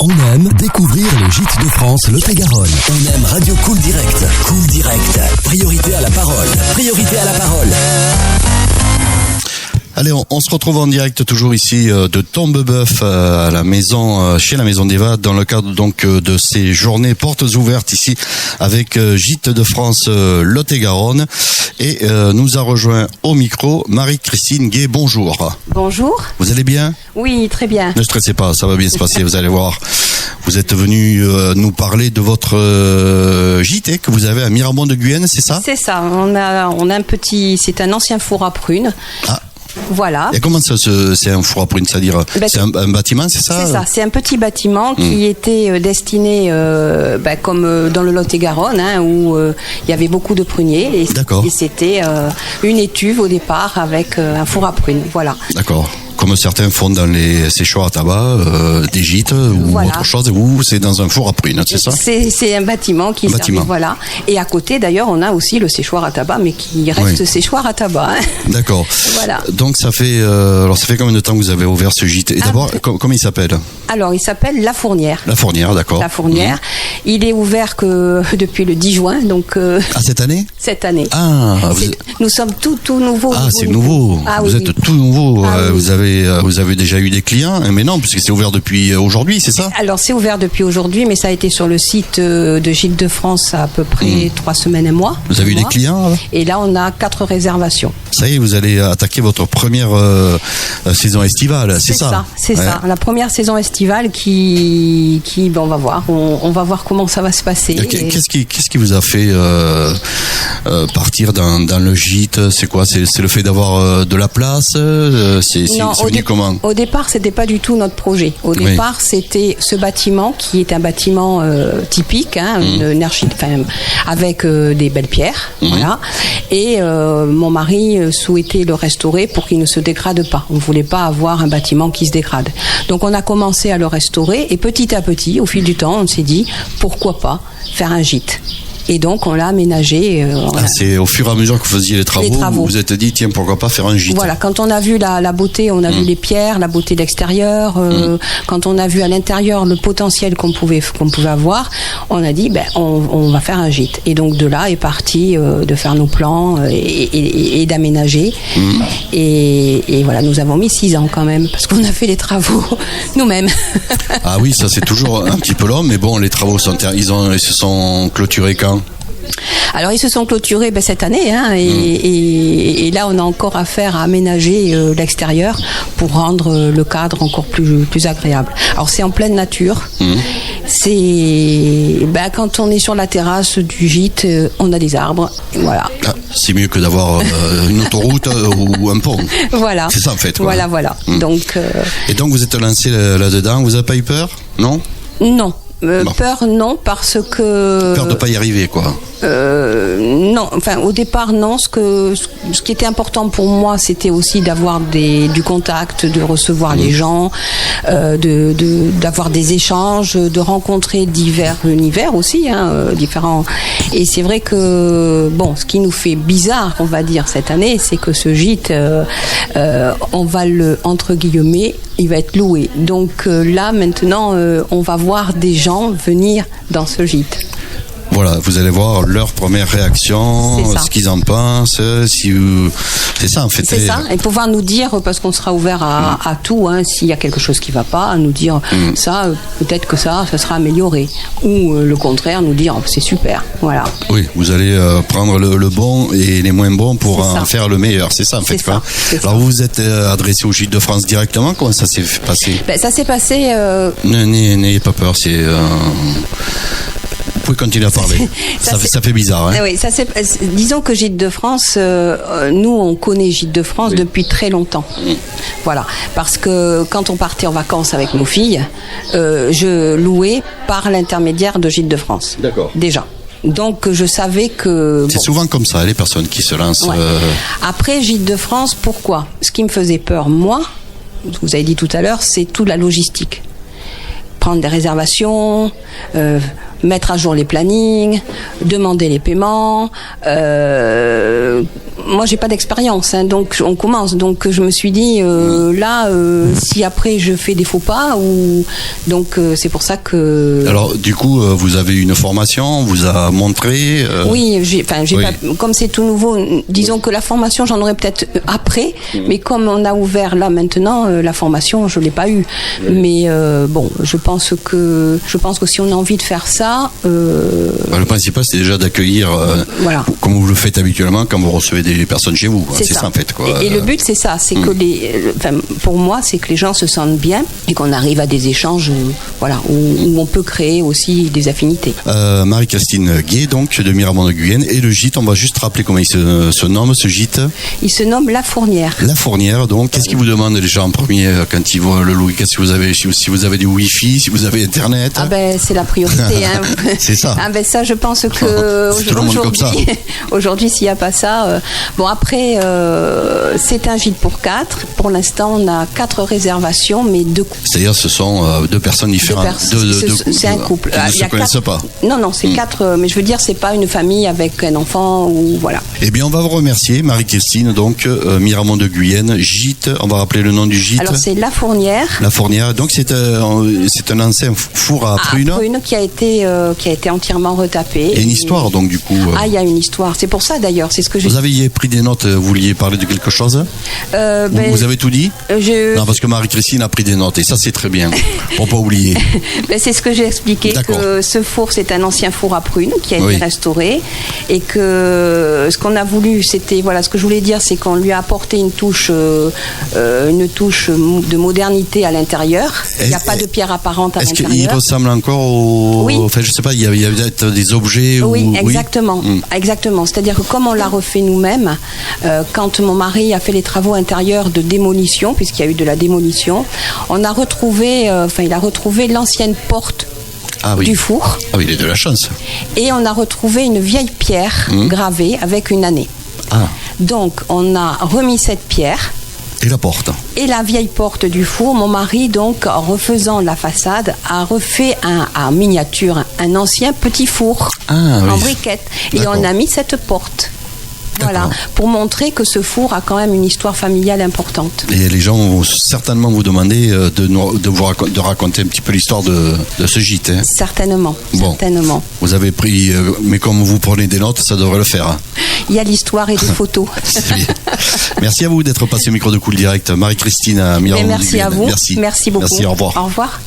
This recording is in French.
On aime découvrir le gîte de France Lot-et-Garonne. On aime Radio Cool Direct. Cool Direct. Priorité à la parole. Priorité à la parole. Allez, on se retrouve en direct toujours ici de Tombebeuf à la maison, chez la Maison d'Eva, dans le cadre donc de ces journées portes ouvertes ici avec Gîte de France Lot-et-Garonne. Et nous a rejoint au micro Marie-Christine Gay. Bonjour. Bonjour. Vous allez bien ? Oui, très bien. Ne stressez pas, ça va bien se passer, vous allez voir. Vous êtes venu nous parler de votre gîte que vous avez à Miramont de Guyenne, c'est ça ? C'est ça. On a un petit, c'est un ancien four à prunes. Ah. Voilà. Et comment ça, c'est un four à prunes, c'est-à-dire c'est un bâtiment, c'est ça ? C'est ça, c'est un petit bâtiment qui était destiné, comme dans le Lot-et-Garonne, où il y avait beaucoup de pruniers. Et c'était une étuve au départ avec un four à prunes. Voilà. D'accord. Comme certains font dans les séchoirs à tabac, des gîtes ou autre chose, ou c'est dans un four à prunes, c'est ça ? C'est un bâtiment qui servait, voilà. Et à côté, d'ailleurs, on a aussi le séchoir à tabac, mais qui reste séchoir à tabac. Hein. D'accord. Voilà. Donc ça fait combien de temps que vous avez ouvert ce gîte ? Et d'abord, comment il s'appelle ? Alors, il s'appelle La Fournière. La Fournière, d'accord. La Fournière. Il est ouvert que depuis le 10 juin, donc. Cette année ? Cette année. Ah. Nous sommes tout nouveaux. Ah, c'est nouveau. Ah, vous êtes tout nouveau. Ah, vous avez déjà eu des clients, mais non, puisque c'est ouvert depuis aujourd'hui, c'est ça ? Alors c'est ouvert depuis aujourd'hui, mais ça a été sur le site de Gîte de France à peu près 3 semaines et mois. Vous avez eu des clients ? Et là, on a 4 réservations. Ça y est, vous allez attaquer votre première saison estivale, c'est ça ? C'est ça. La première saison estivale qui on va voir. On va voir comment ça va se passer. Qu'est-ce qui vous a fait partir dans le gîte ? C'est quoi ? C'est le fait d'avoir de la place ? C'est venu comment ? Au départ, c'était pas du tout notre projet. Au départ, c'était ce bâtiment qui est un bâtiment typique, une architecture avec des belles pierres, voilà. Et mon mari souhaitait le restaurer pour qu'il ne se dégrade pas. On voulait pas avoir un bâtiment qui se dégrade. Donc on a commencé à le restaurer et petit à petit, au fil du temps, on s'est dit pourquoi pas faire un gîte. Et donc, on l'a aménagé. C'est au fur et à mesure que vous faisiez les travaux. Vous vous êtes dit, tiens, pourquoi pas faire un gîte ? Voilà, quand on a vu la beauté, on a vu les pierres, la beauté d'extérieur. Quand on a vu à l'intérieur le potentiel qu'on pouvait avoir, on a dit, on va faire un gîte. Et donc, de là est parti de faire nos plans et d'aménager. Et voilà, nous avons mis 6 ans quand même, parce qu'on a fait les travaux nous-mêmes. Ah oui, ça c'est toujours un petit peu long, mais bon, les travaux ils se sont clôturés quand ? Alors ils se sont clôturés cette année et là on a encore affaire à aménager l'extérieur pour rendre le cadre encore plus agréable. Alors c'est en pleine nature. C'est quand on est sur la terrasse du gîte, on a des arbres, voilà. Ah, c'est mieux que d'avoir une autoroute ou un pont. Voilà. C'est ça en fait. Voilà. Donc. Et donc vous êtes lancé là-dedans. Vous n'avez pas eu peur ? Non. Non. Peur non, parce que... Peur de pas y arriver, quoi. Non, au départ non. Ce qui était important pour moi, c'était aussi d'avoir du contact, de recevoir les gens, d'avoir des échanges, de rencontrer divers univers aussi, différents. Et c'est vrai que ce qui nous fait bizarre, on va dire cette année, c'est que ce gîte, on va entre guillemets, il va être loué. Donc là maintenant, on va voir des gens venir dans ce gîte. Voilà, vous allez voir leur première réaction, ce qu'ils en pensent, c'est ça en fait. C'est ça, et pouvoir nous dire, parce qu'on sera ouvert à tout, s'il y a quelque chose qui ne va pas, à nous dire ça, peut-être que ça sera amélioré. Ou le contraire, nous dire c'est super, voilà. Oui, vous allez prendre le bon et les moins bons pour en faire le meilleur, c'est ça en fait. Alors vous vous êtes adressé au Gîte de France directement, comment ça s'est passé ? Ça s'est passé... N'ayez pas peur, c'est... Vous pouvez continuer à parler. Ça fait bizarre. Oui, disons que Gîte de France, nous on connaît Gîte de France depuis très longtemps. Voilà, parce que quand on partait en vacances avec nos filles, je louais par l'intermédiaire de Gîte de France. D'accord. Déjà. Donc je savais que... C'est souvent comme ça, les personnes qui se lancent. Ouais. Après Gîte de France, pourquoi ? Ce qui me faisait peur, moi, vous avez dit tout à l'heure, c'est toute la logistique. Prendre des réservations, mettre à jour les plannings, demander les paiements. Moi, j'ai pas d'expérience, hein, donc on commence. Donc je me suis dit si après je fais des faux pas c'est pour ça que. Alors du coup, vous avez une formation, on vous a montré. Oui, pas, comme c'est tout nouveau, disons que la formation j'en aurais peut-être après, mais comme on a ouvert là maintenant, la formation je l'ai pas eu. Mais je pense que si on a envie de faire ça. Le principal c'est déjà d'accueillir, comme vous le faites habituellement quand vous recevez des personnes chez vous. C'est ça en fait. Quoi. Et le but c'est ça, c'est que pour moi c'est que les gens se sentent bien et qu'on arrive à des échanges où on peut créer aussi des affinités. Marie-Christine Gué, donc de Miramont de Guyenne, et le gîte, on va juste rappeler comment il se nomme ce gîte. Il se nomme La Fournière. La Fournière, donc qu'est-ce qu'ils vous demandent les gens en premier quand ils vont le louer? Qu'est-ce que vous avez, si vous avez du Wi-Fi, si vous avez Internet? C'est la priorité. Hein. C'est ça. Ça, je pense que aujourd'hui, s'il n'y a pas ça, après, c'est un gîte pour 4. Pour l'instant, on a 4 réservations, mais 2 couples. C'est-à-dire, ce sont 2 personnes différentes. C'est un couple. Qui ne se connaissent pas. Non, c'est 4. Mais je veux dire, c'est pas une famille avec un enfant ou voilà. Eh bien, on va vous remercier, Marie-Christine. Donc, Miramont de Guyenne, gîte. On va rappeler le nom du gîte. Alors, c'est La Fournière. La Fournière. Donc, c'est un ancien four à prunes. Qui a été entièrement retapé. Et une histoire, donc, du coup. Il y a une histoire. C'est pour ça, d'ailleurs. C'est ce que vous aviez pris des notes. Vous vouliez parler de quelque chose? Vous avez tout dit? Non, parce que Marie-Christine a pris des notes. Et ça, c'est très bien. Pour pas oublier. C'est ce que j'ai expliqué. Que ce four, c'est un ancien four à prunes qui a été restauré. Et que ce qu'on a voulu, c'était, ce que je voulais dire, c'est qu'on lui a apporté une touche de modernité à l'intérieur. Il n'y a pas de pierre apparente à l'intérieur. Est-ce qu'il ressemble encore au... Oui. Enfin, je sais pas, il y a peut-être des objets. Oui, exactement. Exactement. C'est-à-dire que comme on l'a refait nous-mêmes, quand mon mari a fait les travaux intérieurs de démolition, puisqu'il y a eu de la démolition, il a retrouvé l'ancienne porte du four. Ah oui, il est de la chance. Et on a retrouvé une vieille pierre gravée avec une année. Donc, on a remis cette pierre. Et la porte. Et la vieille porte du four. Mon mari, donc, en refaisant la façade, a refait en miniature un ancien petit four en briquette. Et on a mis cette porte. Voilà, pour montrer que ce four a quand même une histoire familiale importante. Et les gens vont certainement vous demander de raconter un petit peu l'histoire de ce gîte. Hein. Certainement, certainement. Vous avez pris, mais comme vous prenez des notes, ça devrait le faire. Il y a l'histoire et des photos. Merci à vous d'être passé au micro de Cool Direct. Marie-Christine à Miramont de Guyenne. Merci à vous. Merci beaucoup. Merci, au revoir. Au revoir.